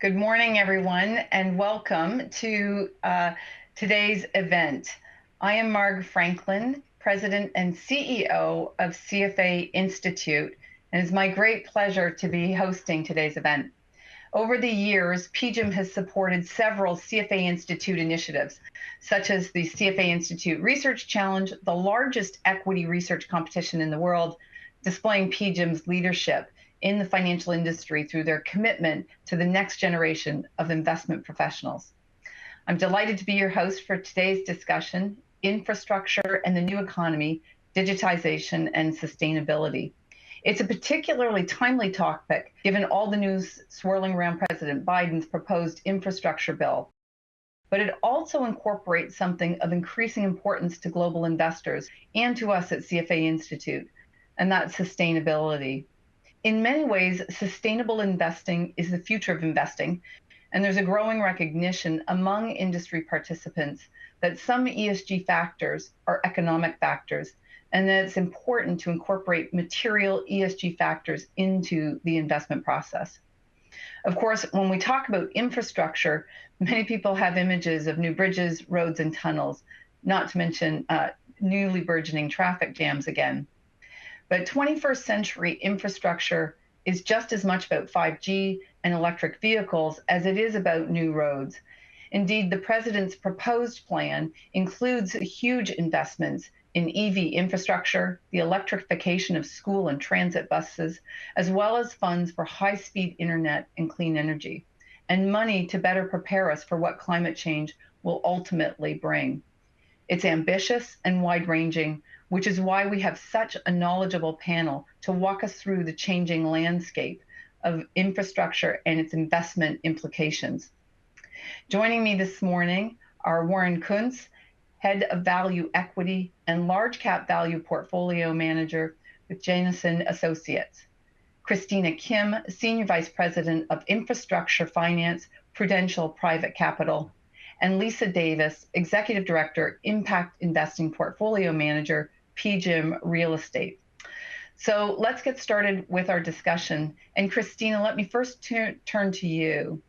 Good morning, everyone, and welcome to today's event. I am Marg Franklin, President and CEO of CFA Institute, and it's my great pleasure to be hosting today's event. Over the years, PGIM has supported several CFA Institute initiatives, such as the CFA Institute Research Challenge, the largest equity research competition in the world, displaying PGIM's leadership in the financial industry through their commitment to the next generation of investment professionals. I'm delighted to be your host for today's discussion, Infrastructure and the New Economy, Digitization and Sustainability. It's a particularly timely topic given all the news swirling around President Biden's proposed infrastructure bill. But it also incorporates something of increasing importance to global investors and to us at CFA Institute, and that's sustainability. In many ways, sustainable investing is the future of investing, and there's a growing recognition among industry participants that some ESG factors are economic factors, and that it's important to incorporate material ESG factors into the investment process. Of course, when we talk about infrastructure, many people have images of new bridges, roads, and tunnels, not to mention newly burgeoning traffic jams again. But 21st century infrastructure is just as much about 5G and electric vehicles as it is about new roads. Indeed, the president's proposed plan includes huge investments in EV infrastructure, the electrification of school and transit buses, as well as funds for high-speed internet and clean energy, and money to better prepare us for what climate change will ultimately bring. It's ambitious and wide-ranging, which is why we have such a knowledgeable panel to walk us through the changing landscape of infrastructure and its investment implications. Joining me this morning are Warren Kuntz, Head of Value Equity and Large Cap Value Portfolio Manager with Janison Associates, Christina Kim, Senior Vice President of Infrastructure Finance, Prudential Private Capital, and Lisa Davis, Executive Director, Impact Investing Portfolio Manager, PGIM Real Estate. So let's get started with our discussion. And Christina, let me first turn to you.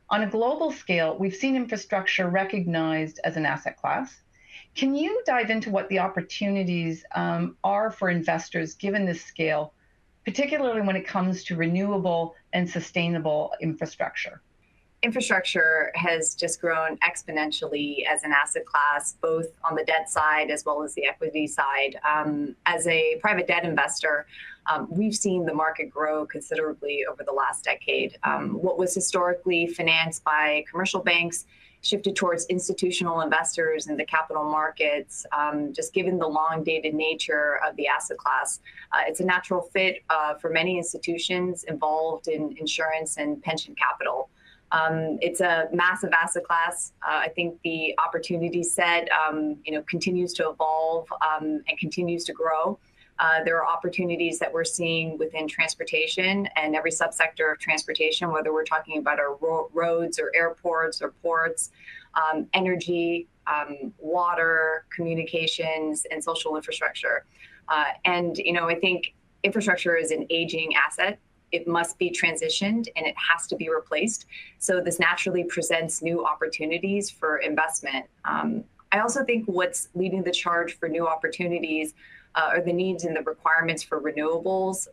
On a global scale, we've seen infrastructure recognized as an asset class. Can you dive into what the opportunities are for investors given this scale, particularly when it comes to renewable and sustainable infrastructure? Infrastructure has just grown exponentially as an asset class, both on the debt side as well as the equity side. As a private debt investor, we've seen the market grow considerably over the last decade. What was historically financed by commercial banks shifted towards institutional investors in the capital markets, just given the long-dated nature of the asset class. It's a natural fit for many institutions involved in insurance and pension capital. It's a massive asset class. I think the opportunity set, continues to evolve and continues to grow. There are opportunities that we're seeing within transportation and every subsector of transportation, whether we're talking about our roads or airports or ports, energy, water, communications, and social infrastructure. I think infrastructure is an aging asset. It must be transitioned and it has to be replaced. So this naturally presents new opportunities for investment. I also think what's leading the charge for new opportunities are the needs and the requirements for renewables,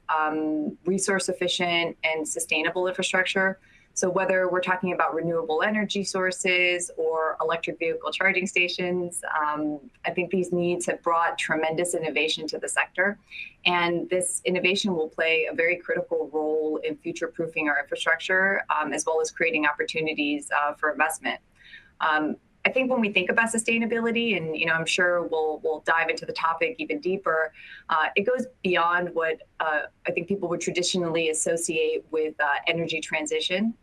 resource efficient and sustainable infrastructure. So whether we're talking about renewable energy sources or electric vehicle charging stations, I think these needs have brought tremendous innovation to the sector. And this innovation will play a very critical role in future-proofing our infrastructure, as well as creating opportunities for investment. I think when we think about sustainability, and I'm sure we'll dive into the topic even deeper, it goes beyond what I think people would traditionally associate with energy transition.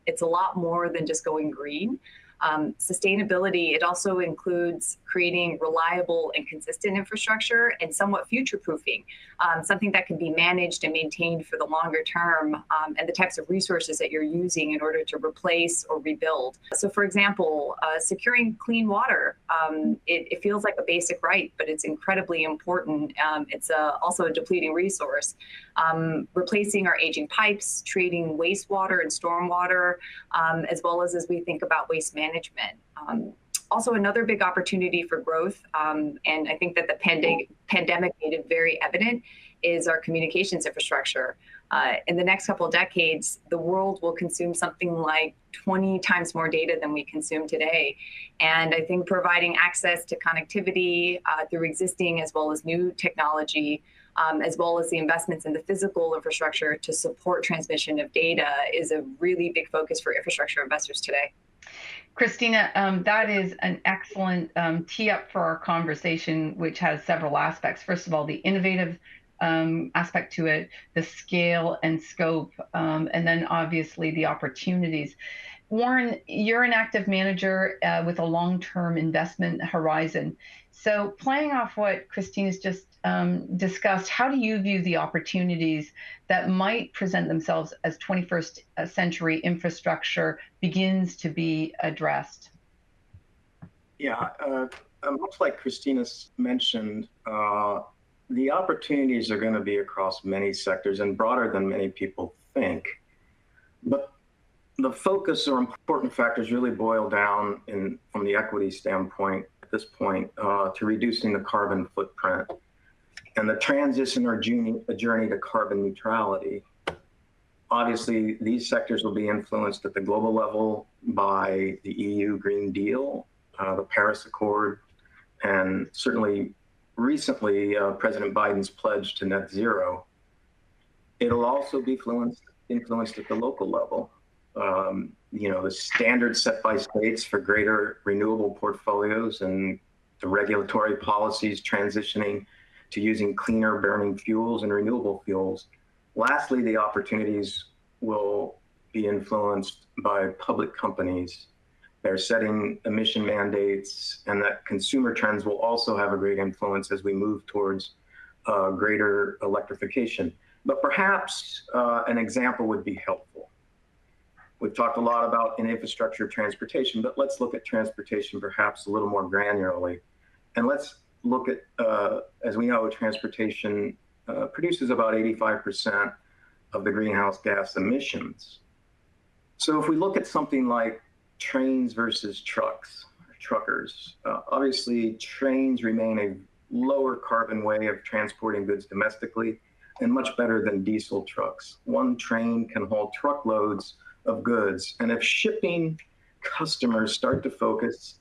It's a lot more than just going green. Sustainability, it also includes creating reliable and consistent infrastructure and somewhat future-proofing, something that can be managed and maintained for the longer term, and the types of resources that you're using in order to replace or rebuild. So for example, securing clean water, it feels like a basic right, but it's incredibly important. It's also a depleting resource. Replacing our aging pipes, treating wastewater and stormwater, as well as we think about waste management. Also, another big opportunity for growth, and I think that the pandemic made it very evident, is our communications infrastructure. In the next couple of decades, the world will consume something like 20 times more data than we consume today. And I think providing access to connectivity through existing as well as new technology, as well as the investments in the physical infrastructure to support transmission of data, is a really big focus for infrastructure investors today. Christina, that is an excellent tee up for our conversation, which has several aspects. First of all, the innovative aspect to it, the scale and scope, and then obviously the opportunities. Warren, you're an active manager with a long-term investment horizon. So playing off what Christina's just discussed, how do you view the opportunities that might present themselves as 21st century infrastructure begins to be addressed? Yeah, much like Christina's mentioned, the opportunities are going to be across many sectors and broader than many people think. But the focus or important factors really boil down from the equity standpoint at this point to reducing the carbon footprint and the transition or journey to carbon neutrality. Obviously, these sectors will be influenced at the global level by the EU Green Deal, the Paris Accord, and certainly recently President Biden's pledge to net zero. It'll also be influenced at the local level. The standards set by states for greater renewable portfolios and the regulatory policies transitioning to using cleaner burning fuels and renewable fuels. Lastly, the opportunities will be influenced by public companies. They're setting emission mandates, and that consumer trends will also have a great influence as we move towards greater electrification. But perhaps an example would be helpful. We've talked a lot about infrastructure transportation, but let's look at transportation perhaps a little more granularly. And let's look at, as we know, transportation produces about 85% of the greenhouse gas emissions. So if we look at something like trains versus truckers, obviously trains remain a lower carbon way of transporting goods domestically and much better than diesel trucks. One train can haul truckloads of goods. And if shipping customers start to focus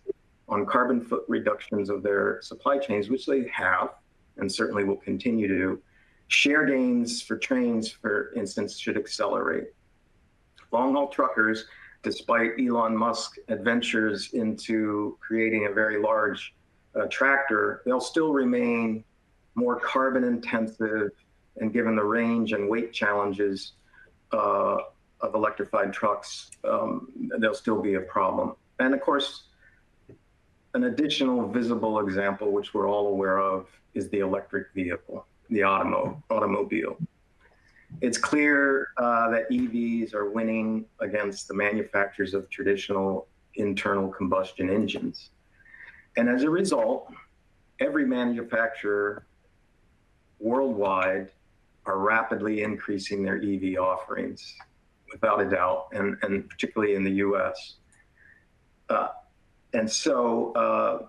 on carbon foot reductions of their supply chains, which they have and certainly will continue to do, share gains for trains, for instance, should accelerate. Long-haul truckers, despite Elon Musk's adventures into creating a very large tractor, they'll still remain more carbon intensive, and given the range and weight challenges of electrified trucks, they'll still be a problem. And of course, an additional visible example, which we're all aware of, is the electric vehicle, the automobile. It's clear that EVs are winning against the manufacturers of traditional internal combustion engines. And as a result, every manufacturer worldwide are rapidly increasing their EV offerings, without a doubt, and particularly in the US. And so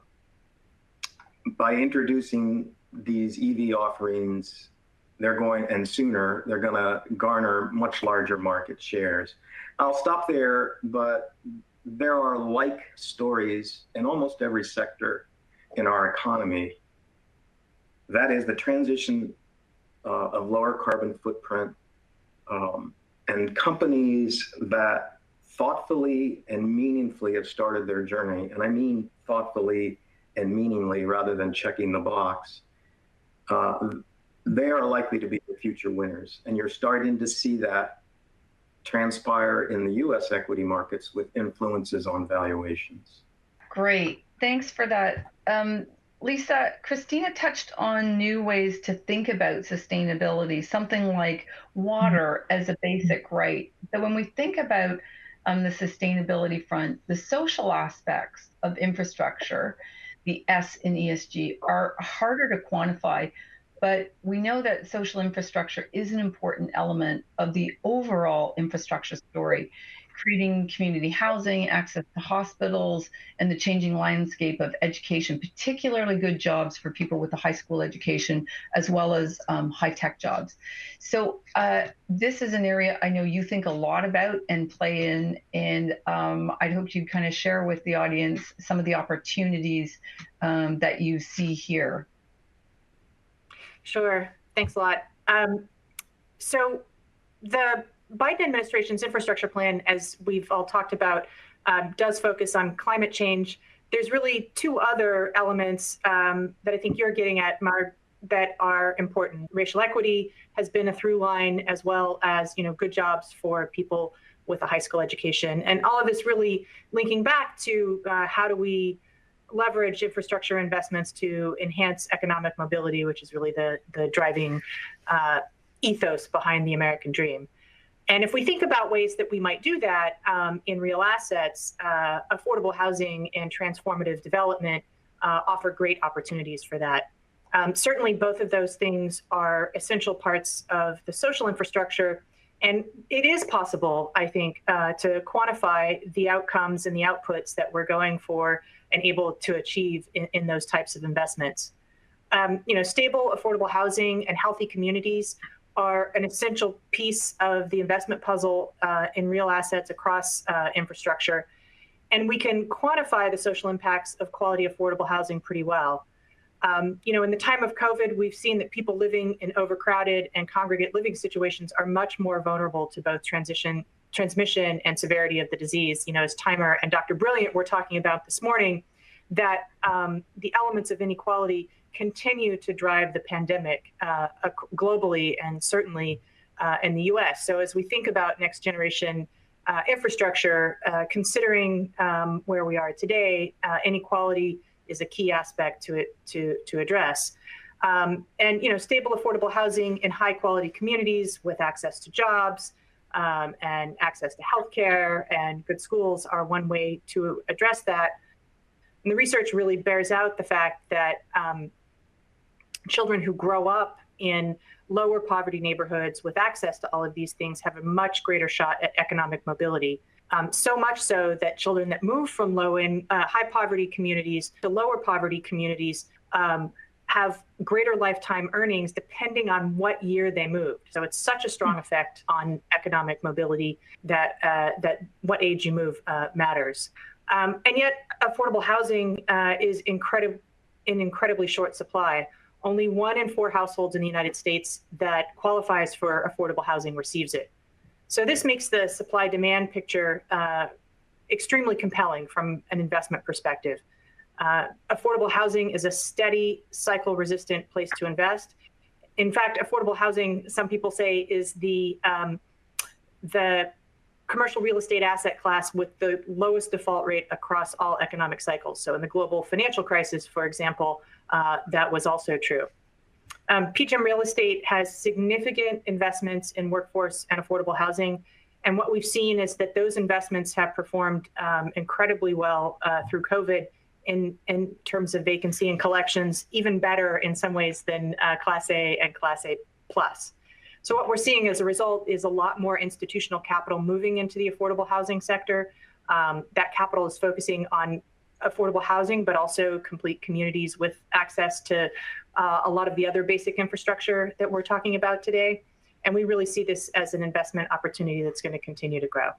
by introducing these EV offerings, they're going to garner much larger market shares. I'll stop there, but there are like stories in almost every sector in our economy. That is the transition of lower carbon footprint, and companies that thoughtfully and meaningfully have started their journey, and I mean thoughtfully and meaningfully rather than checking the box, they are likely to be the future winners. And you're starting to see that transpire in the US equity markets with influences on valuations. Great. Thanks for that. Lisa, Christina touched on new ways to think about sustainability, something like water as a basic right. So when we think about the sustainability front, the social aspects of infrastructure, the S in ESG, are harder to quantify, but we know that social infrastructure is an important element of the overall infrastructure story, creating community housing, access to hospitals, and the changing landscape of education, particularly good jobs for people with a high school education, as well as high-tech jobs. So this is an area I know you think a lot about and play in, and I'd hope you kind of share with the audience some of the opportunities that you see here. Sure. Thanks a lot. So the Biden administration's infrastructure plan, as we've all talked about, does focus on climate change. There's really two other elements that I think you're getting at, Marg, that are important. Racial equity has been a through line, as well as good jobs for people with a high school education, and all of this really linking back to how do we leverage infrastructure investments to enhance economic mobility, which is really the driving ethos behind the American dream. And if we think about ways that we might do that in real assets, affordable housing and transformative development offer great opportunities for that. Certainly, both of those things are essential parts of the social infrastructure. And it is possible, I think, to quantify the outcomes and the outputs that we're going for and able to achieve in those types of investments. Stable, affordable housing and healthy communities are an essential piece of the investment puzzle in real assets across infrastructure. And we can quantify the social impacts of quality, affordable housing pretty well. In the time of COVID, we've seen that people living in overcrowded and congregate living situations are much more vulnerable to both transmission and severity of the disease. As Timer and Dr. Brilliant were talking about this morning, that the elements of inequality continue to drive the pandemic globally and certainly in the US. So as we think about next generation infrastructure, considering where we are today, inequality is a key aspect to it to address. And stable, affordable housing in high quality communities with access to jobs and access to healthcare and good schools are one way to address that. And the research really bears out the fact that children who grow up in lower poverty neighborhoods with access to all of these things have a much greater shot at economic mobility. So much so that children that move from high poverty communities to lower poverty communities have greater lifetime earnings depending on what year they moved. So it's such a strong effect on economic mobility that what age you move matters. And yet affordable housing is in incredibly short supply. Only 1 in 4 households in the United States that qualifies for affordable housing receives it. So this makes the supply-demand picture extremely compelling from an investment perspective. Affordable housing is a steady, cycle-resistant place to invest. In fact, affordable housing, some people say, is the commercial real estate asset class with the lowest default rate across all economic cycles. So in the global financial crisis, for example, that was also true. PGIM Real Estate has significant investments in workforce and affordable housing. And what we've seen is that those investments have performed incredibly well through COVID in terms of vacancy and collections, even better in some ways than Class A and Class A plus. So what we're seeing as a result is a lot more institutional capital moving into the affordable housing sector. That capital is focusing on affordable housing, but also complete communities with access to a lot of the other basic infrastructure that we're talking about today. And we really see this as an investment opportunity that's going to continue to grow.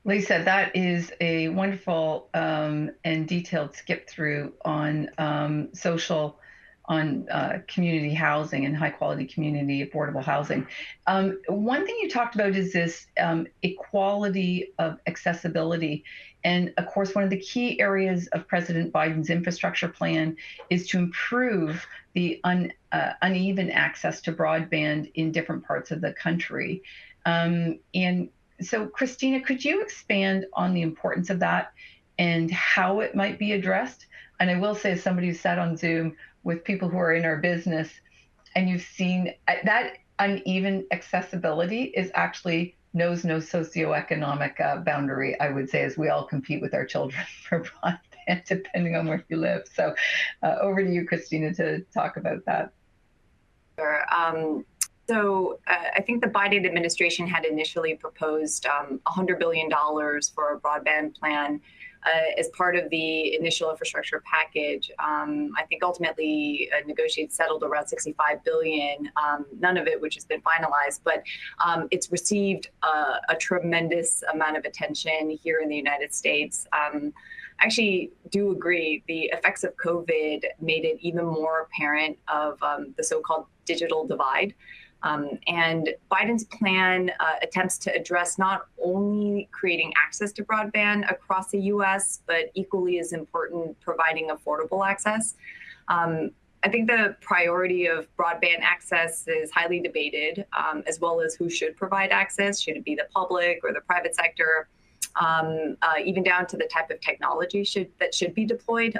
Lisa, that is a wonderful and detailed skip through on community housing and high quality community affordable housing. One thing you talked about is this equality of accessibility. And of course, one of the key areas of President Biden's infrastructure plan is to improve the uneven access to broadband in different parts of the country. And so, Christina, could you expand on the importance of that and how it might be addressed? And I will say, as somebody who sat on Zoom with people who are in our business, and you've seen that uneven accessibility is actually knows no socioeconomic boundary, I would say, as we all compete with our children for broadband, depending on where you live. So over to you, Christina, to talk about that. Sure. I think the Biden administration had initially proposed $100 billion for a broadband plan as part of the initial infrastructure package. I think ultimately negotiated settled around $65 billion, none of it which has been finalized, but it's received a tremendous amount of attention here in the United States. I actually do agree the effects of COVID made it even more apparent of the so-called digital divide. And Biden's plan attempts to address not only creating access to broadband across the U.S., but equally as important, providing affordable access. I think the priority of broadband access is highly debated, as well as who should provide access. Should it be the public or the private sector? Even down to the type of technology that should be deployed.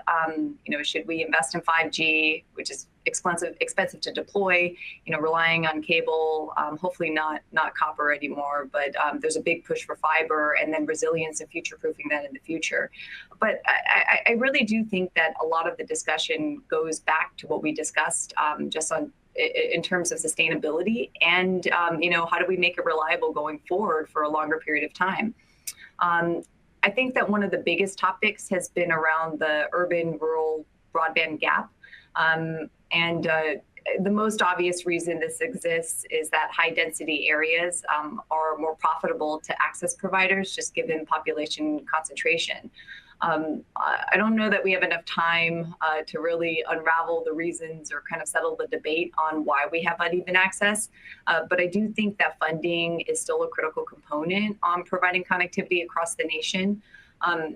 Should we invest in 5G, which is expensive to deploy, relying on cable, hopefully not copper anymore, but there's a big push for fiber, and then resilience and future-proofing that in the future. But I really do think that a lot of the discussion goes back to what we discussed just in terms of sustainability and, how do we make it reliable going forward for a longer period of time? I think that one of the biggest topics has been around the urban-rural broadband gap. The most obvious reason this exists is that high-density areas are more profitable to access providers, just given population concentration. I don't know that we have enough time to really unravel the reasons or kind of settle the debate on why we have uneven access. But I do think that funding is still a critical component on providing connectivity across the nation.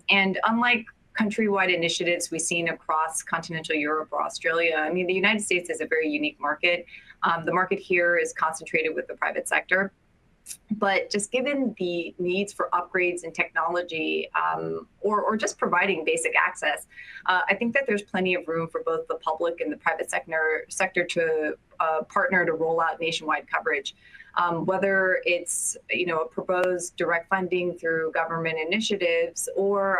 And unlike countrywide initiatives we've seen across continental Europe or Australia, I mean, the United States is a very unique market. The market here is concentrated with the private sector. But just given the needs for upgrades in technology or just providing basic access, I think that there's plenty of room for both the public and the private sector to partner to roll out nationwide coverage. Whether it's a proposed direct funding through government initiatives, or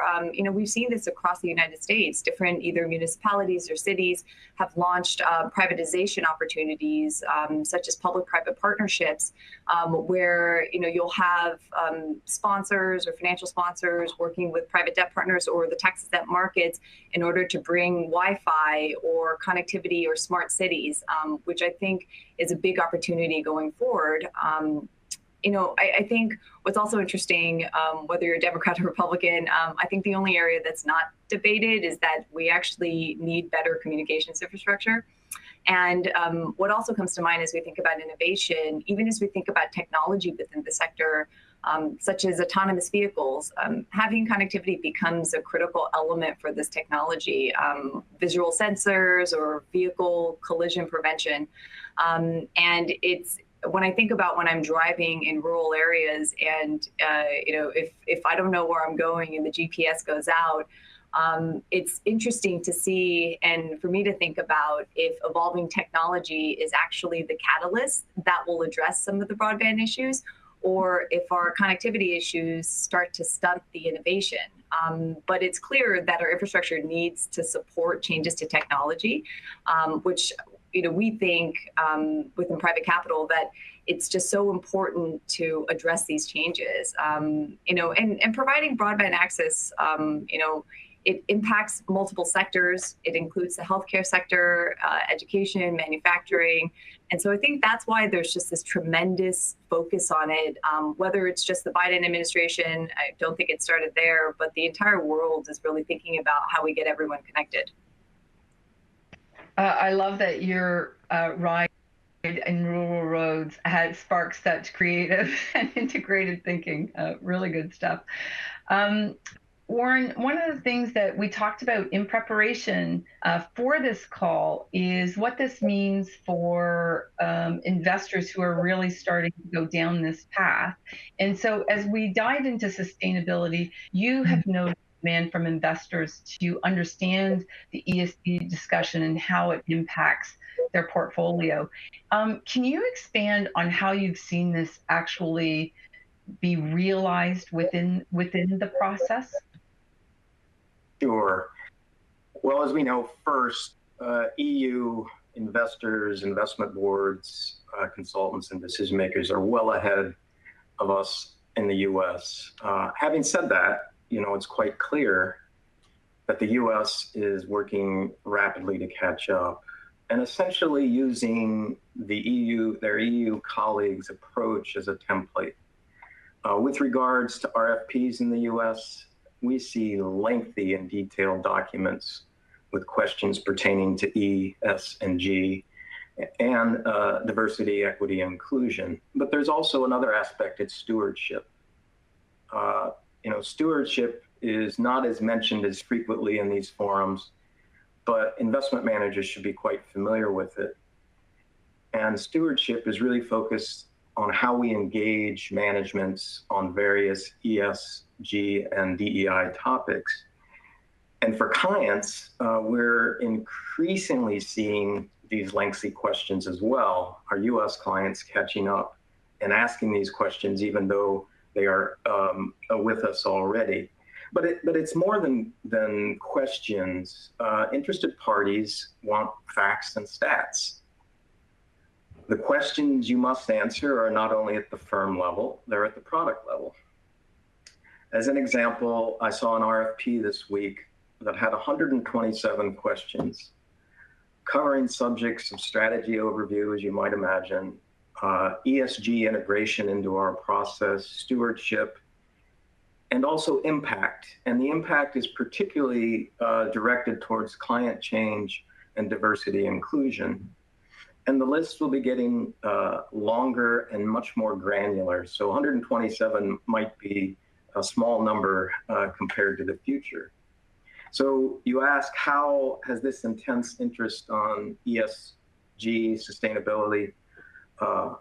we've seen this across the United States. Different either municipalities or cities have launched privatization opportunities, such as public-private partnerships, where you'll have sponsors or financial sponsors working with private debt partners or the tax exempt markets in order to bring Wi-Fi or connectivity or smart cities, which I think is a big opportunity going forward. I think what's also interesting, whether you're a Democrat or Republican, I think the only area that's not debated is that we actually need better communications infrastructure. And what also comes to mind as we think about innovation, even as we think about technology within the sector, such as autonomous vehicles, having connectivity becomes a critical element for this technology, visual sensors or vehicle collision prevention. And it's when I think about when I'm driving in rural areas and, if I don't know where I'm going and the GPS goes out, it's interesting to see and for me to think about if evolving technology is actually the catalyst that will address some of the broadband issues, or if our connectivity issues start to stunt the innovation. But it's clear that our infrastructure needs to support changes to technology, which we think within private capital that it's just so important to address these changes. And providing broadband access, it impacts multiple sectors. It includes the healthcare sector, education, manufacturing. And so I think that's why there's just this tremendous focus on it, whether it's just the Biden administration, I don't think it started there, but the entire world is really thinking about how we get everyone connected. I love that your ride in rural roads had sparked such creative and integrated thinking. Really good stuff. Warren, one of the things that we talked about in preparation for this call is what this means for investors who are really starting to go down this path. And so, as we dive into sustainability, you have noted demand from investors to understand the ESG discussion and how it impacts their portfolio. Can you expand on how you've seen this actually be realized within the process? Sure. Well, as we know, first, EU investors, investment boards, consultants, and decision makers are well ahead of us in the US. Having said that, it's quite clear that the US is working rapidly to catch up and essentially using their EU colleagues' approach as a template. With regards to RFPs in the US, we see lengthy and detailed documents with questions pertaining to E, S, and G, and diversity, equity, and inclusion. But there's also another aspect, it's stewardship. Stewardship is not as mentioned as frequently in these forums, but investment managers should be quite familiar with it. And stewardship is really focused on how we engage managements on various ESG and DEI topics. And for clients, we're increasingly seeing these lengthy questions as well. Our US clients catching up and asking these questions, even though they are with us already. But it's more than questions. Interested parties want facts and stats. The questions you must answer are not only at the firm level, they're at the product level. As an example, I saw an RFP this week that had 127 questions covering subjects of strategy overview, as you might imagine, ESG integration into our process, stewardship, and also impact. And the impact is particularly directed towards climate change and diversity inclusion. And the list will be getting longer and much more granular. So 127 might be a small number compared to the future. So you ask, how has this intense interest on ESG sustainability from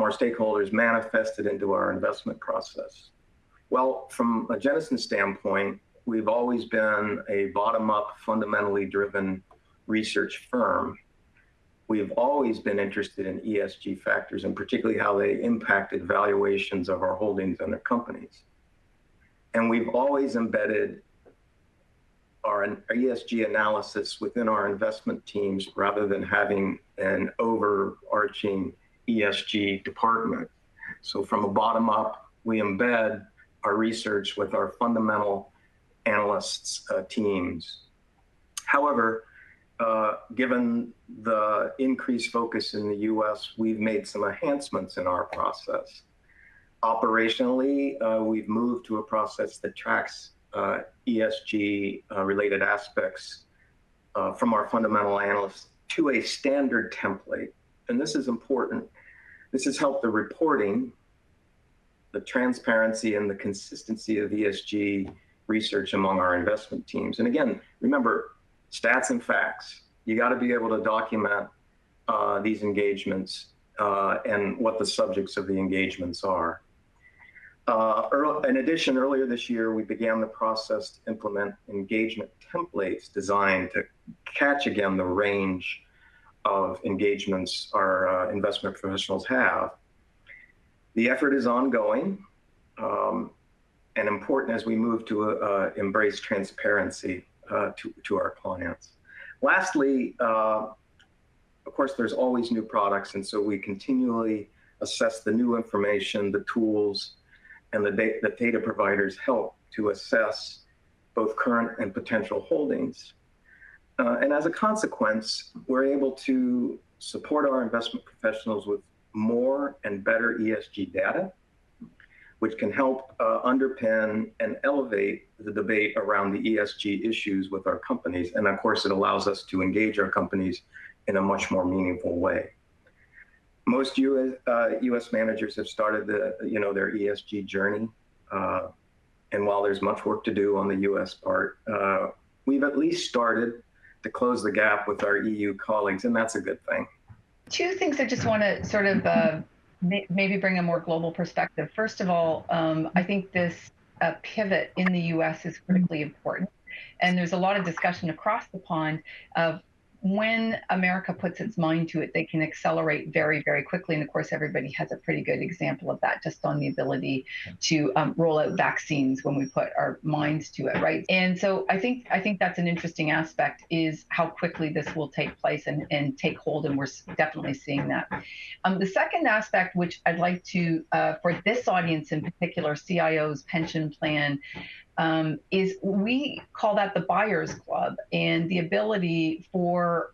our stakeholders manifested into our investment process? Well, from a Jennison standpoint, we've always been a bottom-up, fundamentally driven research firm. We've always been interested in ESG factors, and particularly how they impacted valuations of our holdings and their companies. And we've always embedded our ESG analysis within our investment teams rather than having an overarching ESG department. So from a bottom up, we embed our research with our fundamental analysts teams. However, given the increased focus in the US, we've made some enhancements in our process. Operationally, we've moved to a process that tracks ESG related aspects from our fundamental analysts to a standard template. And this is important. This has helped the reporting, the transparency, and the consistency of ESG research among our investment teams. And again, remember, stats and facts. You got to be able to document these engagements and what the subjects of the engagements are. In addition, earlier this year, we began the process to implement engagement templates designed to catch again the range of engagements our investment professionals have. The effort is ongoing and important as we move to embrace transparency to our clients. Lastly, of course, there's always new products, and so we continually assess the new information, the tools, and the data providers help to assess both current and potential holdings. And as a consequence, we're able to support our investment professionals with more and better ESG data, which can help underpin and elevate the debate around the ESG issues with our companies. And of course, it allows us to engage our companies in a much more meaningful way. Most US managers have started their ESG journey. And while there's much work to do on the US part, we've at least started to close the gap with our EU colleagues, and that's a good thing. Two things I just want to sort of maybe bring a more global perspective. First of all, I think this pivot in the US is critically important. And there's a lot of discussion across the pond of when America puts its mind to it, they can accelerate very, very quickly. And of course, everybody has a pretty good example of that just on the ability to roll out vaccines when we put our minds to it, right? And so I think that's an interesting aspect, is how quickly this will take place and take hold, and we're definitely seeing that. The second aspect, which I'd like to, for this audience in particular, CIOs, pension plan, is we call that the buyers club, and the ability for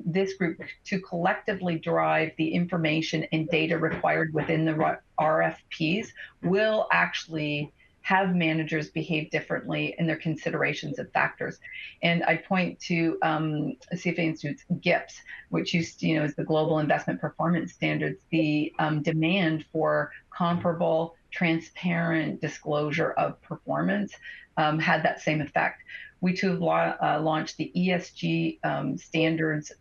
this group to collectively drive the information and data required within the RFPs will actually have managers behave differently in their considerations of factors. And I point to CFA Institute's GIPS, which is the Global Investment Performance Standards. The demand for comparable, transparent disclosure of performance had that same effect. We too have launched the ESG standards,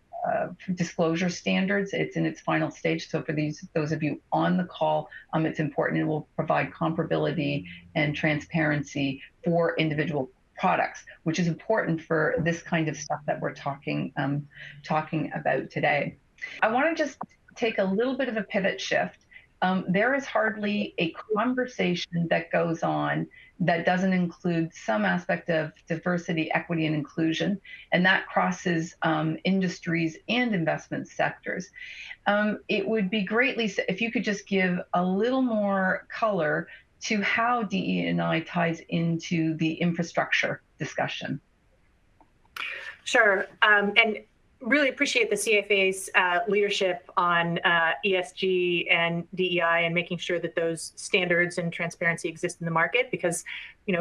disclosure standards. It's in its final stage. So for those of you on the call, it's important. It will provide comparability and transparency for individual products, which is important for this kind of stuff that we're talking about today. I want to just take a little bit of a pivot shift. There is hardly a conversation that goes on that doesn't include some aspect of diversity, equity, and inclusion, and that crosses industries and investment sectors. It would be great, Lisa, if you could just give a little more color to how DE&I ties into the infrastructure discussion. Sure, and really appreciate the CFA's leadership on ESG and DEI and making sure that those standards and transparency exist in the market, because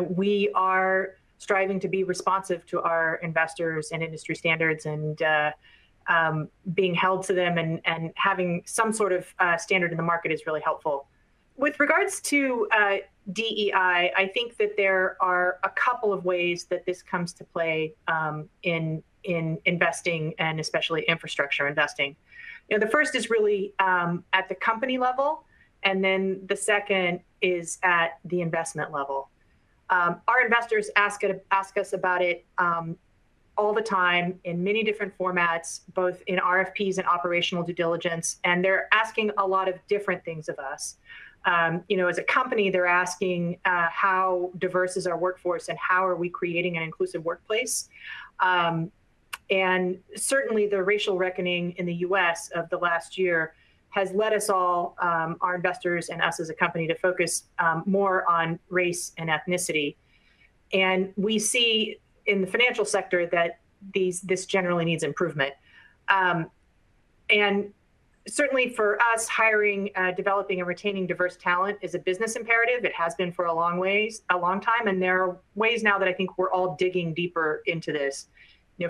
we are striving to be responsive to our investors and industry standards, and being held to them and having some sort of standard in the market is really helpful. With regards to DEI, I think that there are a couple of ways that this comes to play in investing, and especially infrastructure investing. The first is really at the company level, and then the second is at the investment level. Our investors ask us about it all the time in many different formats, both in RFPs and operational due diligence, and they're asking a lot of different things of us. As a company, they're asking how diverse is our workforce and how are we creating an inclusive workplace. And certainly the racial reckoning in the US of the last year has led us all, our investors and us as a company, to focus more on race and ethnicity. And we see in the financial sector that this generally needs improvement. And certainly for us, hiring, developing, and retaining diverse talent is a business imperative. It has been for a long time. And there are ways now that I think we're all digging deeper into this.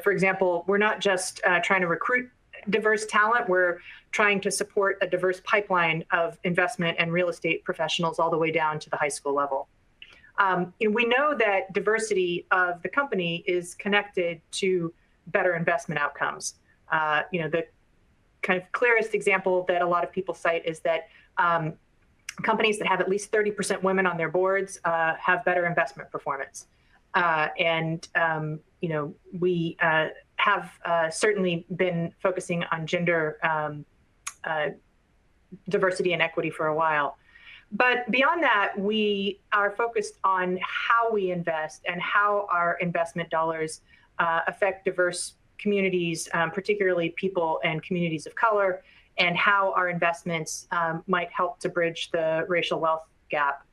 For example, we're not just trying to recruit diverse talent, we're trying to support a diverse pipeline of investment and real estate professionals all the way down to the high school level. We know that diversity of the company is connected to better investment outcomes. The kind of clearest example that a lot of people cite is that companies that have at least 30% women on their boards have better investment performance. We have certainly been focusing on gender diversity and equity for a while. But beyond that, we are focused on how we invest and how our investment dollars affect diverse communities, particularly people and communities of color, and how our investments might help to bridge the racial wealth gap.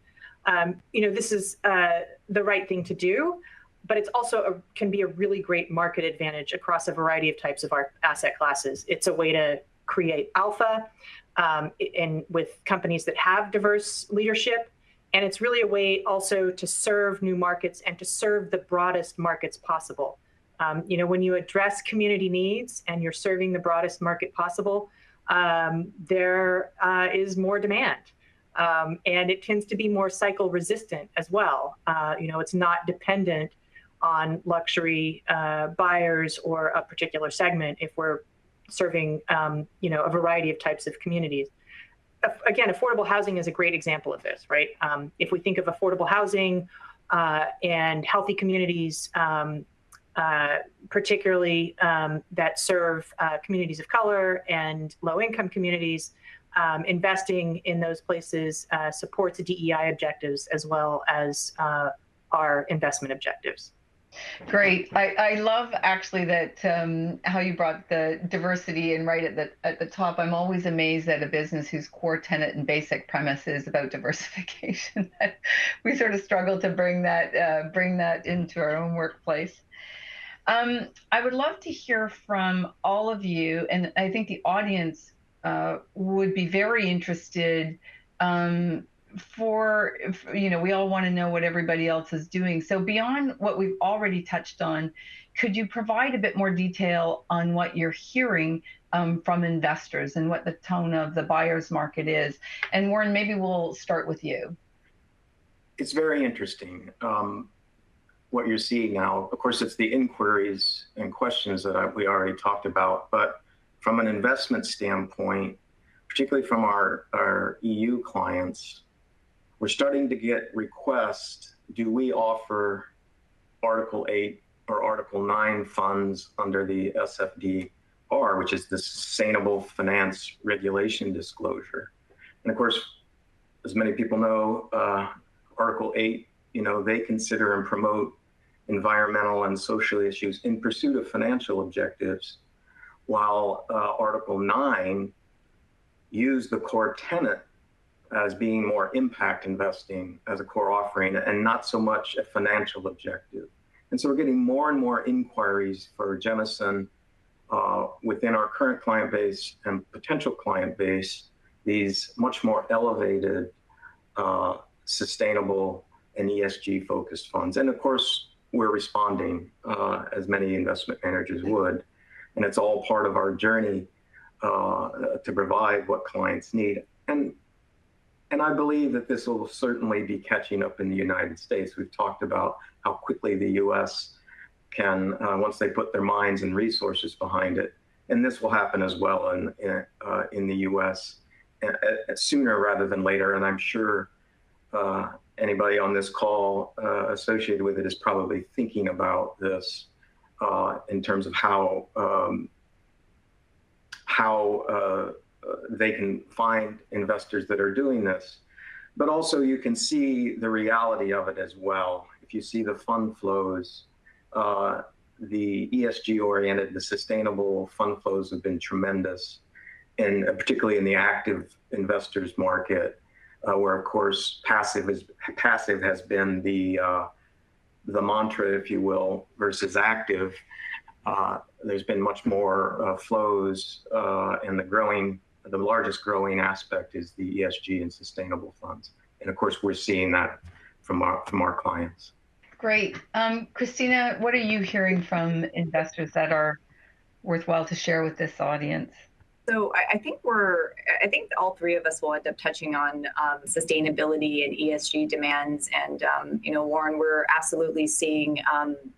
This is the right thing to do, but it's also can be a really great market advantage across a variety of types of our asset classes. It's a way to create alpha and with companies that have diverse leadership. And it's really a way also to serve new markets and to serve the broadest markets possible. When you address community needs and you're serving the broadest market possible, there is more demand. And it tends to be more cycle resistant as well. It's not dependent on luxury buyers or a particular segment if we're serving, a variety of types of communities. Again, affordable housing is a great example of this, right? If we think of affordable housing and healthy communities, particularly that serve communities of color and low-income communities, investing in those places supports DEI objectives as well as our investment objectives. Great. I love actually that how you brought the diversity in right at the top. I'm always amazed at a business whose core tenet and basic premise is about diversification. We sort of struggle to bring that into our own workplace. I would love to hear from all of you, and I think the audience would be very interested. We all want to know what everybody else is doing. So beyond what we've already touched on, could you provide a bit more detail on what you're hearing from investors and what the tone of the buyer's market is? And Warren, maybe we'll start with you. It's very interesting what you're seeing now. Of course, it's the inquiries and questions that we already talked about, but from an investment standpoint, particularly from our EU clients, we're starting to get requests. Do we offer Article 8 or Article 9 funds under the SFDR, which is the Sustainable Finance Regulation Disclosure? And of course, as many people know, Article 8, they consider and promote environmental and social issues in pursuit of financial objectives, while Article 9 use the core tenet as being more impact investing as a core offering and not so much a financial objective. And so we're getting more and more inquiries for Jemison within our current client base and potential client base, these much more elevated, sustainable and ESG focused funds. And of course, we're responding as many investment managers would. And it's all part of our journey to provide what clients need. And I believe that this will certainly be catching up in the United States. We've talked about how quickly the US can, once they put their minds and resources behind it, and this will happen as well in the US sooner rather than later. And I'm sure anybody on this call associated with it is probably thinking about this in terms of how they can find investors that are doing this. But also you can see the reality of it as well. If you see the fund flows, the ESG oriented, the sustainable fund flows have been tremendous, and particularly in the active investors market, where of course passive has been the mantra, if you will, versus active. There's been much more flows, and the largest growing aspect is the ESG and sustainable funds. And of course, we're seeing that from our clients. Great. Christina, what are you hearing from investors that are worthwhile to share with this audience? So I think all three of us will end up touching on sustainability and ESG demands. And, Warren, we're absolutely seeing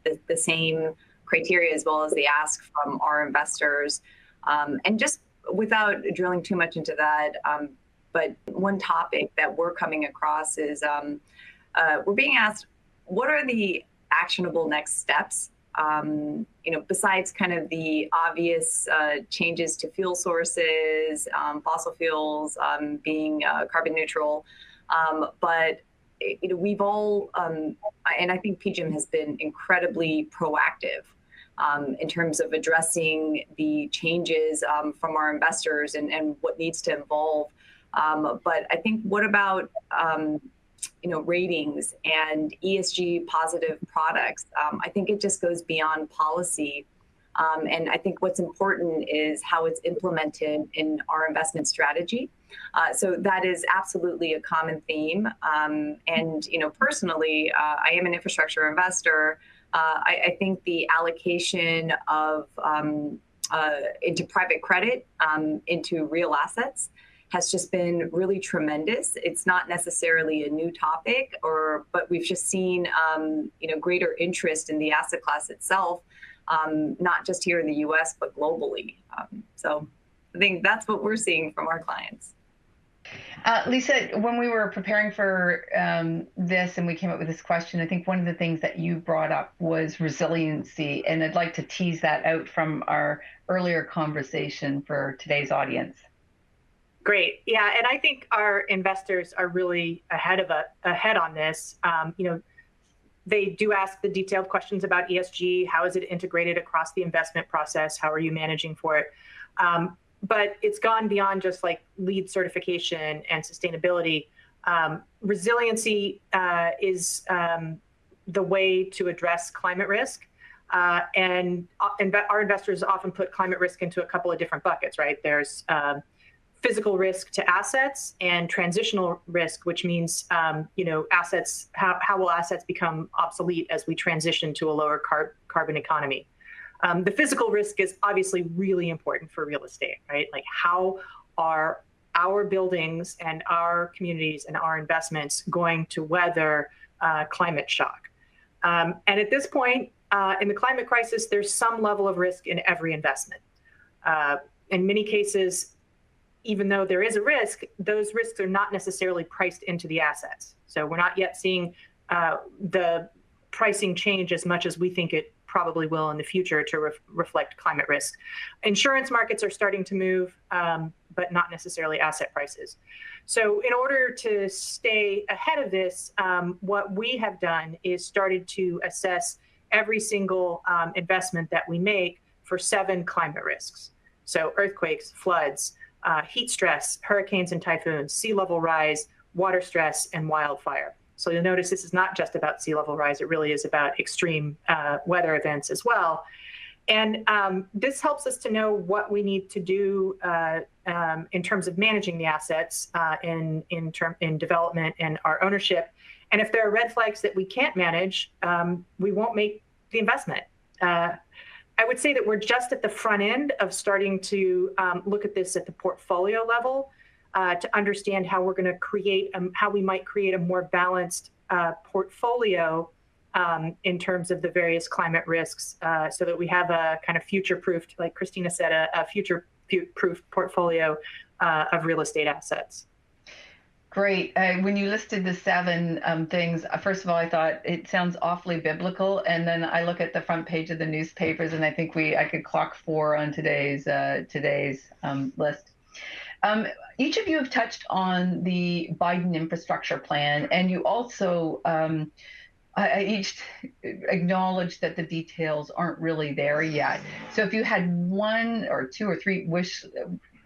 the same criteria as well as the ask from our investors. And just without drilling too much into that, but one topic that we're coming across is we're being asked, what are the actionable next steps? Besides kind of the obvious changes to fuel sources, fossil fuels being carbon neutral, but we've all, and I think PGIM has been incredibly proactive in terms of addressing the changes from our investors and what needs to evolve. But I think, what about ratings and ESG positive products? I think it just goes beyond policy. And I think what's important is how it's implemented in our investment strategy. So that is absolutely a common theme. And personally, I am an infrastructure investor. I think the allocation of into private credit, into real assets, has just been really tremendous. It's not necessarily a new topic, but we've just seen greater interest in the asset class itself, not just here in the U.S. but globally. So I think that's what we're seeing from our clients. Lisa, when we were preparing for this and we came up with this question, I think one of the things that you brought up was resiliency, and I'd like to tease that out from our earlier conversation for today's audience. Great. Yeah, and I think our investors are really ahead on this. They do ask the detailed questions about ESG. How is it integrated across the investment process? How are you managing for it? But it's gone beyond just like LEED certification and sustainability. Resiliency is the way to address climate risk. And our investors often put climate risk into a couple of different buckets, right? There's physical risk to assets and transitional risk, which means, assets, how will assets become obsolete as we transition to a lower carbon economy? The physical risk is obviously really important for real estate, right? Like, how are our buildings and our communities and our investments going to weather climate shock? And at this point, in the climate crisis, there's some level of risk in every investment. In many cases, even though there is a risk, those risks are not necessarily priced into the assets. So we're not yet seeing the pricing change as much as we think it probably will in the future to reflect climate risk. Insurance markets are starting to move, but not necessarily asset prices. So in order to stay ahead of this, what we have done is started to assess every single investment that we make for 7 climate risks. So earthquakes, floods, heat stress, hurricanes and typhoons, sea level rise, water stress, and wildfire. So you'll notice this is not just about sea level rise, it really is about extreme weather events as well. And this helps us to know what we need to do in terms of managing the assets in development and our ownership. And if there are red flags that we can't manage, we won't make the investment. I would say that we're just at the front end of starting to look at this at the portfolio level to understand how we're going to create, how we might create a more balanced portfolio in terms of the various climate risks, so that we have a kind of future-proofed, like Christina said, a future-proof portfolio of real estate assets. Great. When you listed the 7 things, first of all, I thought it sounds awfully biblical, and then I look at the front page of the newspapers, and I think I could clock 4 on today's list. Each of you have touched on the Biden infrastructure plan, and you also each acknowledged that the details aren't really there yet. So if you had 1 or 2 or 3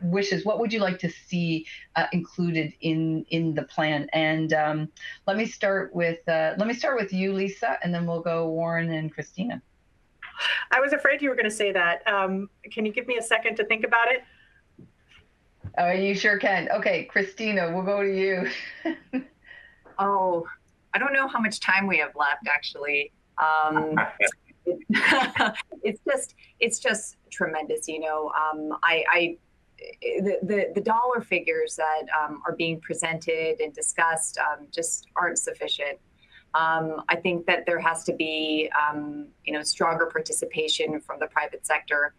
wishes, what would you like to see included in the plan? And let me start with you, Lisa, and then we'll go Warren and Christina. I was afraid you were going to say that. Can you give me a second to think about it? You sure can. Okay, Christina, we'll go to you. Oh, I don't know how much time we have left, actually. It's just tremendous. The dollar figures that are being presented and discussed just aren't sufficient. I think that there has to be stronger participation from the private sector,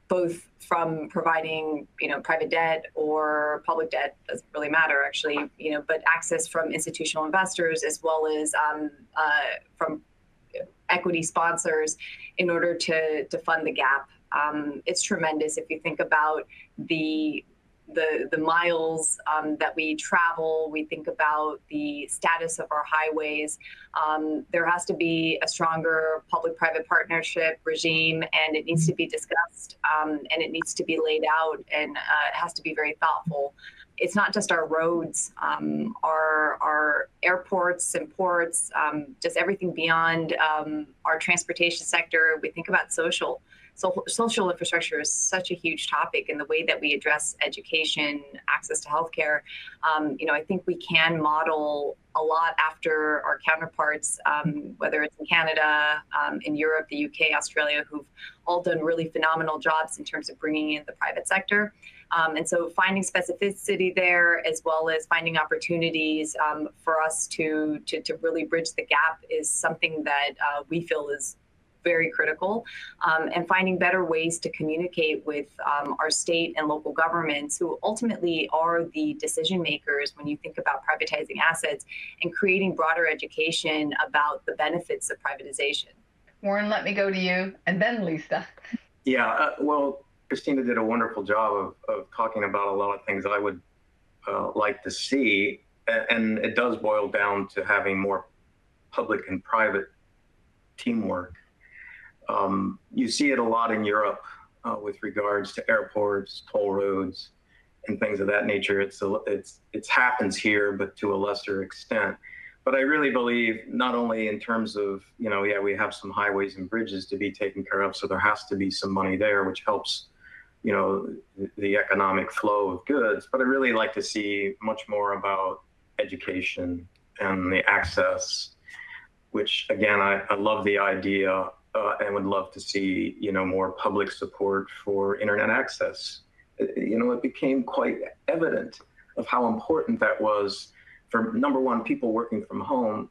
both from providing private debt or public debt, doesn't really matter actually, but access from institutional investors as well as from equity sponsors in order to fund the gap. It's tremendous if you think about the miles that we travel, we think about the status of our highways. There has to be a stronger public-private partnership regime, and it needs to be discussed, and it needs to be laid out, and it has to be very thoughtful. It's not just our roads, our airports and ports, just everything beyond our transportation sector. We think about social. So social infrastructure is such a huge topic, and the way that we address education, access to healthcare, I think we can model a lot after our counterparts, whether it's in Canada, in Europe, the UK, Australia, who've all done really phenomenal jobs in terms of bringing in the private sector. And so finding specificity there, as well as finding opportunities for us to really bridge the gap, is something that we feel is very critical, and finding better ways to communicate with our state and local governments, who ultimately are the decision makers when you think about privatizing assets, and creating broader education about the benefits of privatization. Warren, let me go to you, and then Lisa. Yeah, well, Christina did a wonderful job of talking about a lot of things I would like to see, and it does boil down to having more public and private teamwork. You see it a lot in Europe with regards to airports, toll roads, and things of that nature. It happens here, but to a lesser extent. But I really believe, not only in terms of, we have some highways and bridges to be taken care of, so there has to be some money there, which helps, the economic flow of goods. But I really like to see much more about education and the access, which, again, I love the idea. And would love to see, more public support for internet access. It became quite evident of how important that was for, number one, people working from home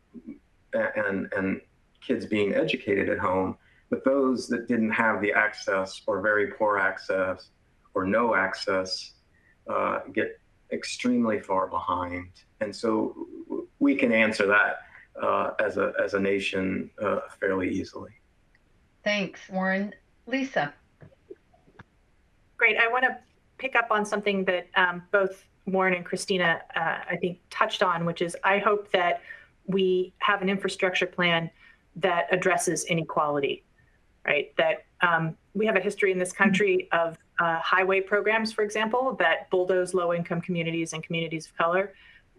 and kids being educated at home, but those that didn't have the access, or very poor access, or no access, get extremely far behind. And so we can answer that as a nation fairly easily. Thanks, Warren. Lisa. Great. I want to pick up on something that both Warren and Christina, I think, touched on, which is, I hope that we have an infrastructure plan that addresses inequality, right? That we have a history in this country of highway programs, for example, that bulldoze low-income communities and communities of color.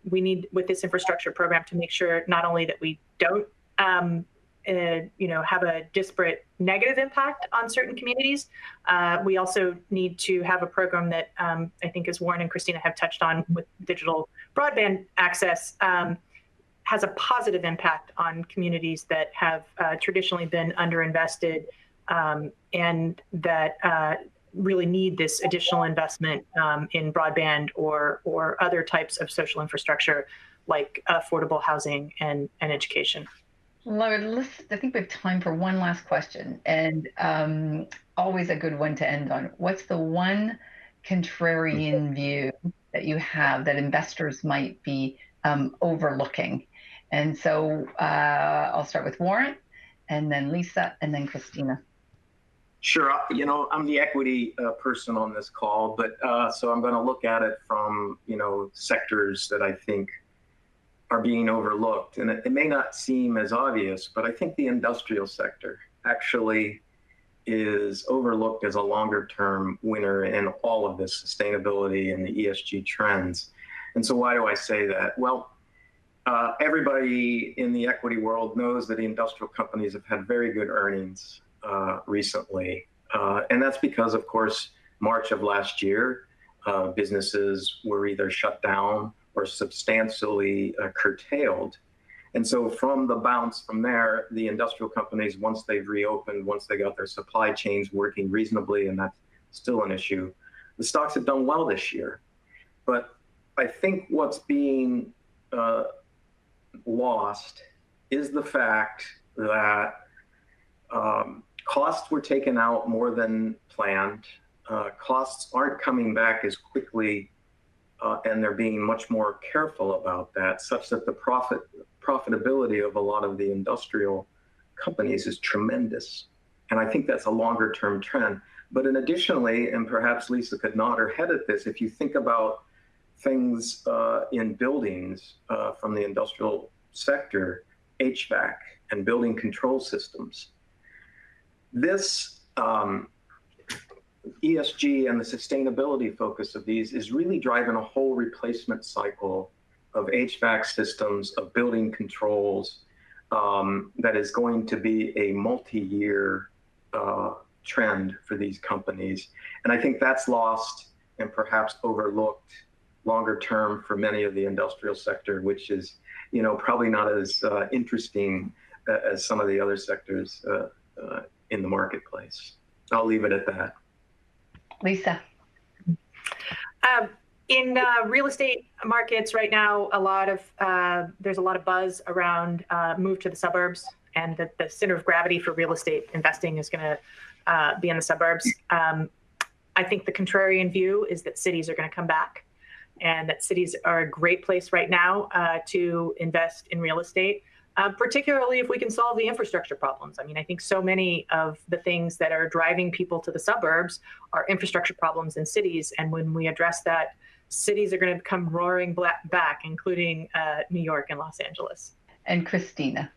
We need, with this infrastructure program, to make sure not only that we don't have a disparate negative impact on certain communities. We also need to have a program that I think, as Warren and Christina have touched on with digital broadband access, has a positive impact on communities that have traditionally been underinvested, and that really need this additional investment in broadband or other types of social infrastructure, like affordable housing and education. Laura, I think we have time for one last question, and always a good one to end on. What's the one contrarian view that you have that investors might be overlooking? And so I'll start with Warren, and then Lisa, and then Christina. Sure. I'm the equity person on this call, but so I'm going to look at it from, sectors that I think are being overlooked. And it may not seem as obvious, but I think the industrial sector actually is overlooked as a longer term winner in all of this sustainability and the ESG trends. And so why do I say that? Well, everybody in the equity world knows that the industrial companies have had very good earnings recently. And that's because, of course, March of last year, businesses were either shut down or substantially curtailed. And so from the bounce from there, the industrial companies, once they've reopened, once they got their supply chains working reasonably, and that's still an issue, the stocks have done well this year. But I think what's being lost is the fact that costs were taken out more than planned. Costs aren't coming back as quickly, and they're being much more careful about that, such that the profitability of a lot of the industrial companies is tremendous. And I think that's a longer term trend. But additionally, and perhaps Lisa could nod her head at this, if you think about things in buildings from the industrial sector, HVAC and building control systems, this ESG and the sustainability focus of these is really driving a whole replacement cycle of HVAC systems, of building controls, that is going to be a multi-year trend for these companies. And I think that's lost and perhaps overlooked longer term for many of the industrial sector, which is, probably not as interesting as some of the other sectors in the marketplace. I'll leave it at that. Lisa. In real estate markets right now, there's a lot of buzz around move to the suburbs, and that the center of gravity for real estate investing is going to be in the suburbs. I think the contrarian view is that cities are going to come back, and that cities are a great place right now to invest in real estate, particularly if we can solve the infrastructure problems. I mean, I think so many of the things that are driving people to the suburbs are infrastructure problems in cities. And when we address that, cities are going to come roaring back, including New York and Los Angeles. And Christina.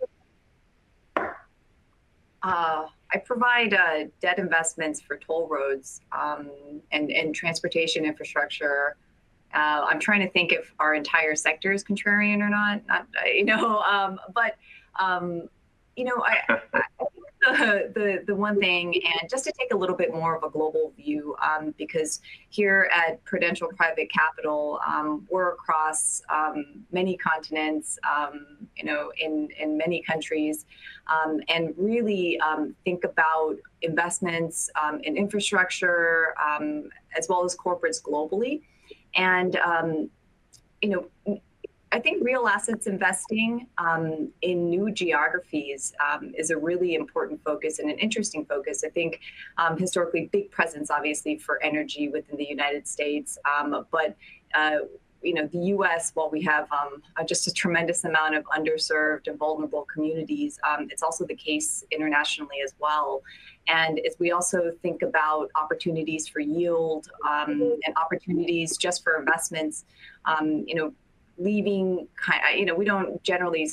I provide debt investments for toll roads and transportation infrastructure. I'm trying to think if our entire sector is contrarian or not. I think the one thing, and just to take a little bit more of a global view, because here at Prudential Private Capital, we're across many continents, in many countries, and really think about investments in infrastructure, as well as corporates globally. And, I think real assets investing in new geographies is a really important focus and an interesting focus. I think historically big presence, obviously, for energy within the United States, but the U.S., while we have just a tremendous amount of underserved and vulnerable communities, it's also the case internationally as well. And as we also think about opportunities for yield and opportunities just for investments, we don't generally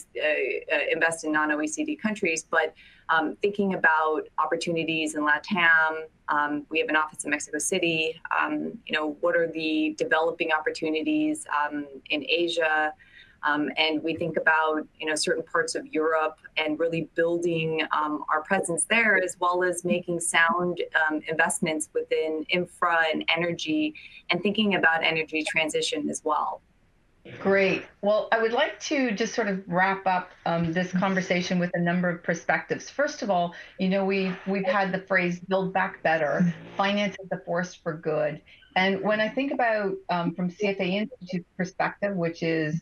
invest in non-OECD countries, but thinking about opportunities in LATAM, we have an office in Mexico City. What are the developing opportunities in Asia? And we think about, certain parts of Europe and really building our presence there, as well as making sound investments within infra and energy, and thinking about energy transition as well. Great. Well, I would like to just sort of wrap up this conversation with a number of perspectives. First of all, we've had the phrase "build back better," finance is the force for good. And when I think about from CFA Institute's perspective, which is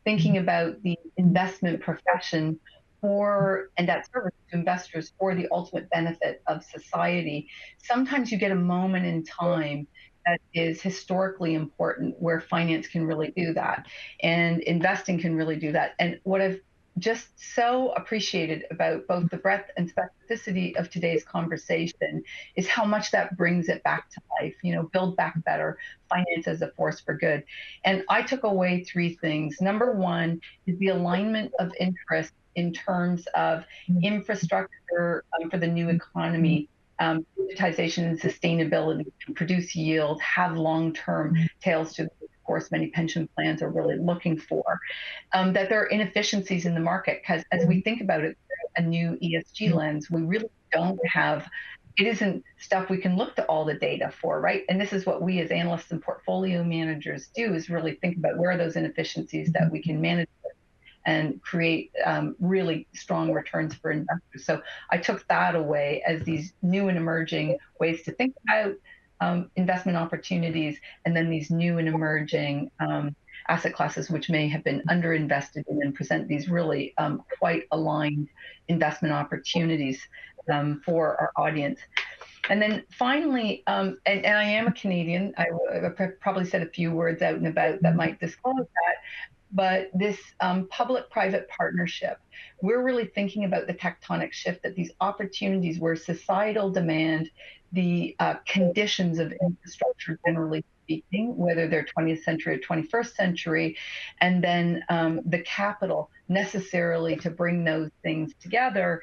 thinking about the investment profession and that service to investors for the ultimate benefit of society, sometimes you get a moment in time that is historically important where finance can really do that and investing can really do that. And what I've just so appreciated about both the breadth and specificity of today's conversation is how much that brings it back to life, build back better, finance as a force for good. And I took away three things. Number one is the alignment of interest in terms of infrastructure for the new economy, digitization and sustainability to produce yield, have long-term tails to, of course, many pension plans are really looking for, that there are inefficiencies in the market, because as we think about it, a new ESG lens, we really don't have, it isn't stuff we can look to all the data for, right? And this is what we as analysts and portfolio managers do, is really think about where are those inefficiencies that we can manage and create really strong returns for investors. So I took that away as these new and emerging ways to think about investment opportunities, and then these new and emerging asset classes which may have been underinvested in, and present these really quite aligned investment opportunities for our audience. And then finally, and I am a Canadian, I probably said a few words out and about that might disclose that, but this public-private partnership, we're really thinking about the tectonic shift, that these opportunities where societal demand, the conditions of infrastructure generally speaking, whether they're 20th century or 21st century, and then the capital necessarily to bring those things together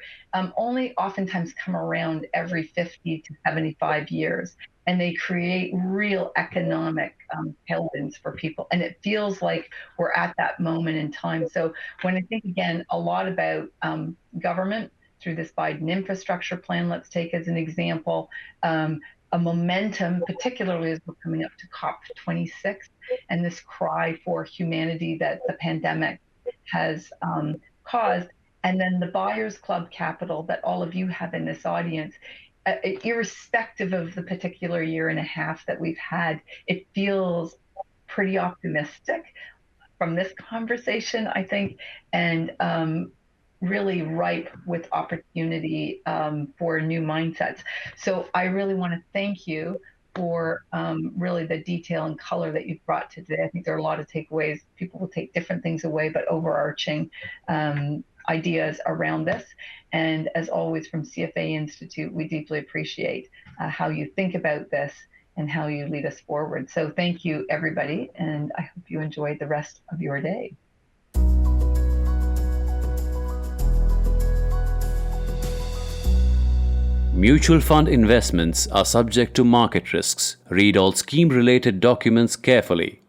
only oftentimes come around every 50 to 75 years. And they create real economic tailwinds for people. And it feels like we're at that moment in time. So when I think, again, a lot about government through this Biden infrastructure plan, let's take as an example, a momentum, particularly as we're coming up to COP26 and this cry for humanity that the pandemic has caused. And then the Buyers Club capital that all of you have in this audience, irrespective of the particular year and a half that we've had, it feels pretty optimistic from this conversation, I think, and really ripe with opportunity for new mindsets. So I really want to thank you for really the detail and color that you've brought to today. I think there are a lot of takeaways. People will take different things away, but overarching ideas around this. And as always, from CFA Institute, we deeply appreciate how you think about this and how you lead us forward. So thank you, everybody, and I hope you enjoy the rest of your day. Mutual fund investments are subject to market risks. Read all scheme-related documents carefully.